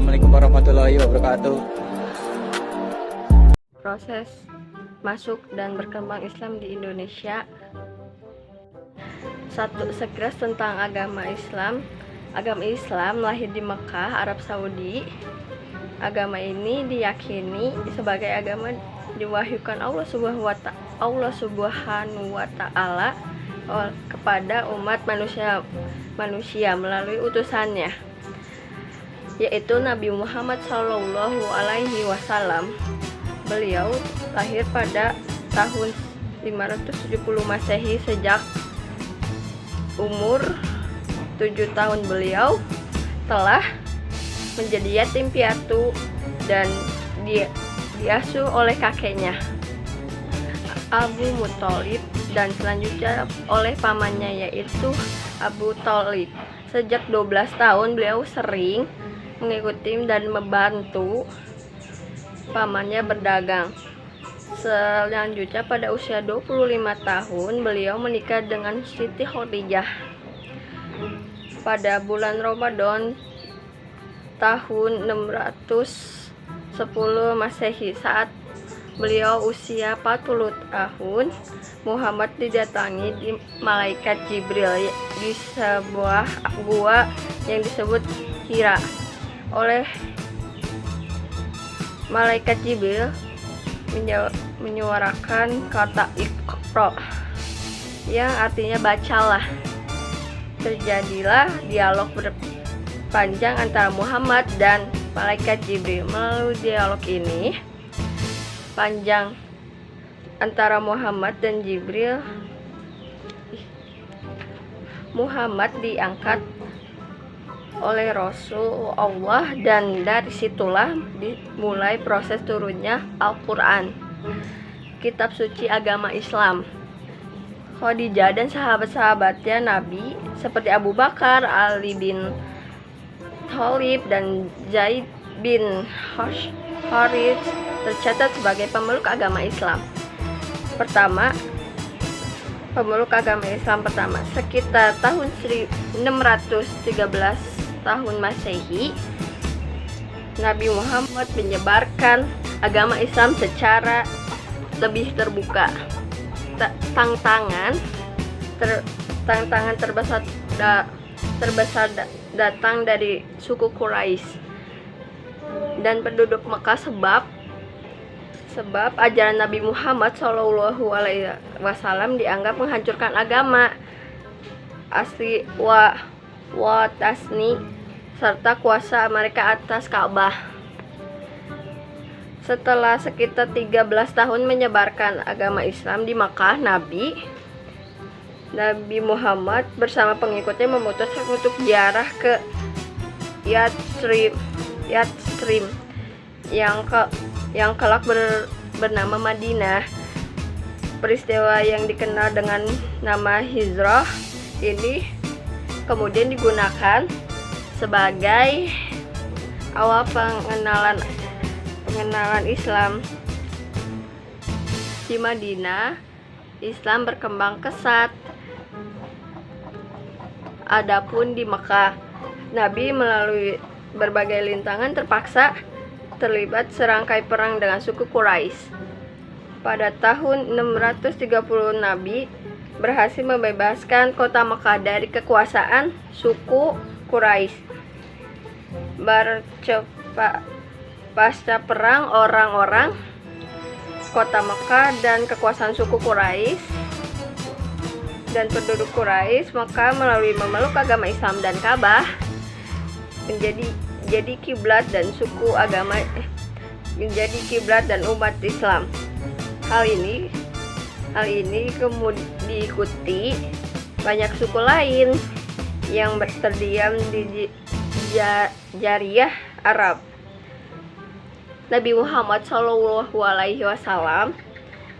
Assalamualaikum warahmatullahi wabarakatuh. Proses masuk dan berkembang Islam di Indonesia. 1. Sekilas tentang agama Islam. Agama Islam lahir di Mekah, Arab Saudi. Agama ini diyakini sebagai agama diwahyukan Allah Subhanahu wa Ta'ala kepada umat manusia melalui utusannya, yaitu Nabi Muhammad SAW. Beliau lahir pada tahun 570 Masehi. Sejak umur 7 tahun beliau telah menjadi yatim piatu dan diasuh oleh kakeknya Abu Muthalib dan selanjutnya oleh pamannya yaitu Abu Thalib. Sejak 12 tahun beliau sering mengikuti dan membantu pamannya berdagang. Selanjutnya pada usia 25 tahun beliau menikah dengan Siti Khadijah. Pada bulan Ramadan tahun 610 Masehi, saat beliau usia 40 tahun, Muhammad didatangi di malaikat Jibril di sebuah gua yang disebut Hira. Oleh malaikat Jibril menyuarakan kata Iqra yang artinya bacalah. Terjadilah dialog berpanjang antara Muhammad dan malaikat Jibril. Melalui dialog ini panjang antara Muhammad dan Jibril, Muhammad diangkat oleh Rasul Allah, dan dari situlah dimulai proses turunnya Al-Quran, kitab suci agama Islam. Khadijah dan sahabat-sahabatnya Nabi seperti Abu Bakar, Ali bin Thalib, dan Zaid bin Harits tercatat sebagai pemeluk agama Islam pertama sekitar tahun 613 tahun Masehi. Nabi Muhammad menyebarkan agama Islam secara lebih terbuka. Tantangan terbesar datang dari suku Quraisy dan penduduk Mekah sebab ajaran Nabi Muhammad SAW dianggap menghancurkan agama asli wa tasni serta kuasa mereka atas Ka'bah. Setelah sekitar 13 tahun menyebarkan agama Islam di Makkah, Nabi Muhammad bersama pengikutnya memutuskan untuk ziarah ke Yatsrib yang kelak bernama Madinah. Peristiwa yang dikenal dengan nama hijrah ini kemudian digunakan sebagai awal pengenalan Islam. Di Madinah, Islam berkembang pesat. Adapun di Mekah, Nabi melalui berbagai rintangan terpaksa terlibat serangkai perang dengan suku Quraisy. Pada tahun 630 Nabi berhasil membebaskan kota Mekah dari kekuasaan suku Quraisy. Pasca perang, orang-orang kota Mekah dan kekuasaan suku Quraisy dan penduduk Quraisy Mekah melalui memeluk agama Islam dan Ka'bah menjadi kiblat dan menjadi kiblat dan umat Islam. Hal ini kemudian diikuti banyak suku lain yang terdiam di Jazirah Arab. Nabi Muhammad SAW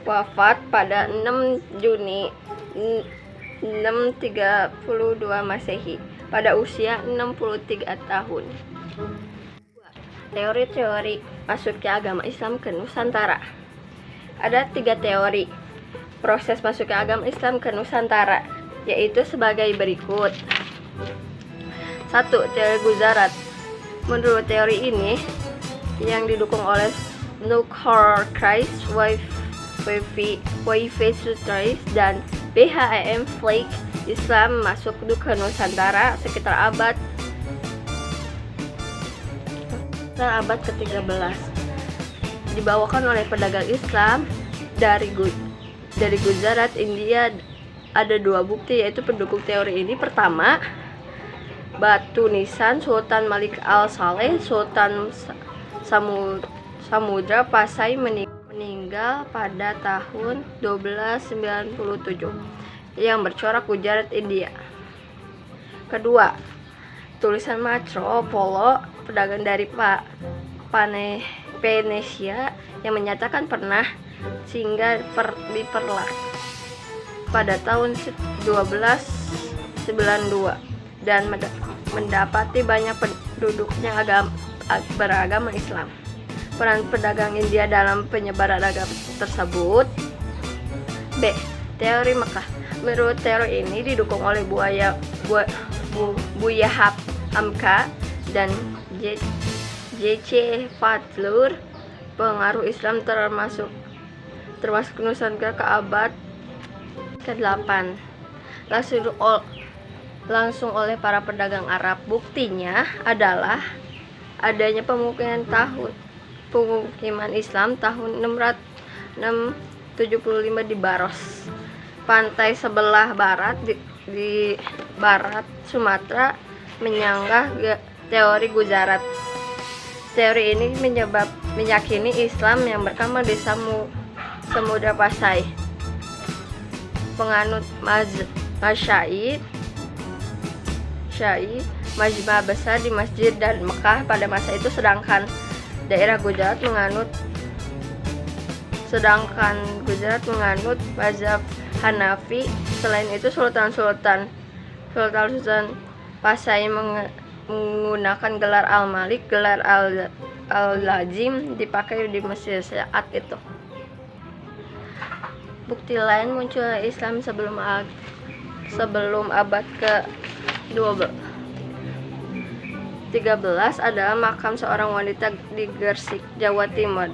wafat pada 6 Juni 632 Masehi pada usia 63 tahun. Teori-teori masuknya agama Islam ke Nusantara. Ada 3 teori proses masuknya agama Islam ke Nusantara, yaitu sebagai berikut. 1. Teori Gujarat. Menurut teori ini, yang didukung oleh Nukhar Kreis, WV Sutrais, dan BHM Flake, Islam masuk ke Nusantara sekitar abad ke-13. Dibawakan oleh pedagang Islam dari Gujarat, India. Ada dua bukti yaitu pendukung teori ini. Pertama, batu nisan Sultan Malik Al-Saleh, Sultan Samudra Pasai meninggal pada tahun 1297 yang bercorak Gujarat, India. Kedua, tulisan Marco Polo, pedagang dari Venesia, yang menyatakan pernah singgah di Perla pada tahun 1292 dan mendapati banyak penduduknya beragama Islam. Peran pedagang India dalam penyebaran agama tersebut. B. Teori Mekah. Menurut teori ini didukung oleh Buya Hamka dan J.C. Fadlur. Pengaruh Islam termasuk Nusantara ke abad ke-8 langsung oleh para pedagang Arab. Buktinya adalah adanya pemukiman Islam tahun 675 di Baros, pantai sebelah barat di barat Sumatera, menyanggah teori Gujarat. Teori ini meyakini Islam yang berkembang di Samudra Pasai, penganut Syiah, majma besar di masjid dan Mekah pada masa itu, sedangkan Gujarat menganut mazhab Hanafi. Selain itu, Sultan Pasai menggunakan gelar Al-Malik. Gelar Al-Lazim dipakai di Mesir saat itu. Bukti lain munculnya Islam sebelum abad ke-13 adalah makam seorang wanita di Gresik, Jawa Timur,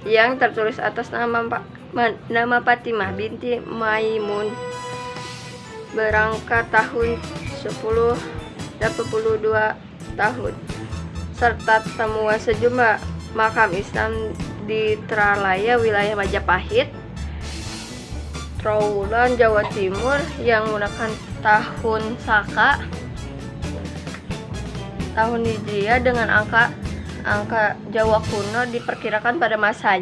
yang tertulis atas nama Fatimah binti Maimun, berangkat tahun 1082 tahun, serta temuan sejumlah makam Islam di Tralaya, wilayah Majapahit, Trowulan, Jawa Timur, yang menggunakan tahun Saka, tahun Hijriah dengan angka Jawa kuno. Diperkirakan pada masa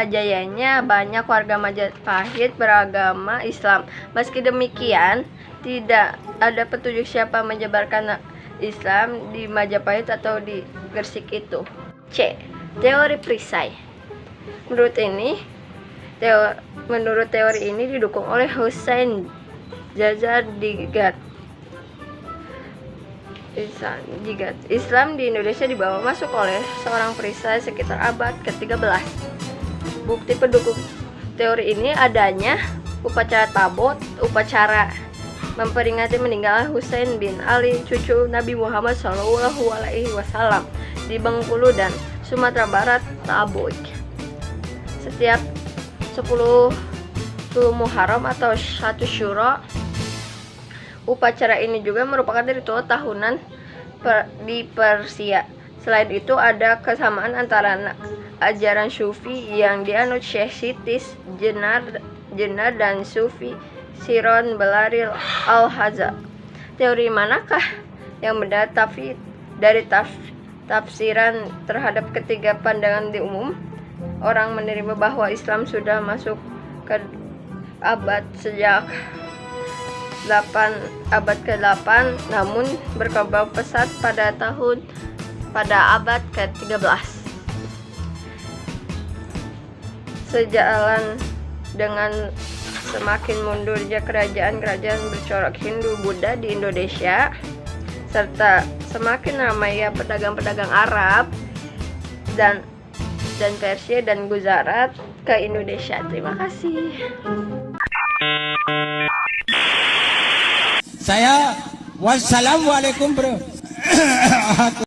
jayanya banyak warga Majapahit beragama Islam. Meski demikian, tidak ada petunjuk siapa menyebarkan Islam di Majapahit atau di Gresik itu. C. Teori perisai. Menurut teori ini didukung oleh Hussein Jazar Digat. Islam di Indonesia dibawa masuk oleh seorang perisai sekitar abad ke-13. Bukti pendukung teori ini adanya upacara Tabot, upacara memperingati meninggalnya Husain bin Ali, cucu Nabi Muhammad SAW, di Bengkulu dan Sumatera Barat, Taboik. Setiap 10 Muharram atau 1 Syuro. Upacara ini juga merupakan ritual tahunan di Persia. Selain itu, ada kesamaan antara ajaran Sufi yang dianut Syekh Sitis Jenar dan Sufi Siron Belaril Al-Haza. Teori manakah yang benar dari tafsiran terhadap ketiga pandangan di umum? Orang menerima bahwa Islam sudah masuk ke abad abad ke-8, namun berkembang pesat pada abad ke-13. Sejalan dengan semakin mundurnya kerajaan-kerajaan bercorak Hindu Buddha di Indonesia, serta semakin ramainya pedagang-pedagang Arab dan Persia dan Gujarat ke Indonesia. Terima kasih. Wassalamualaikum bro.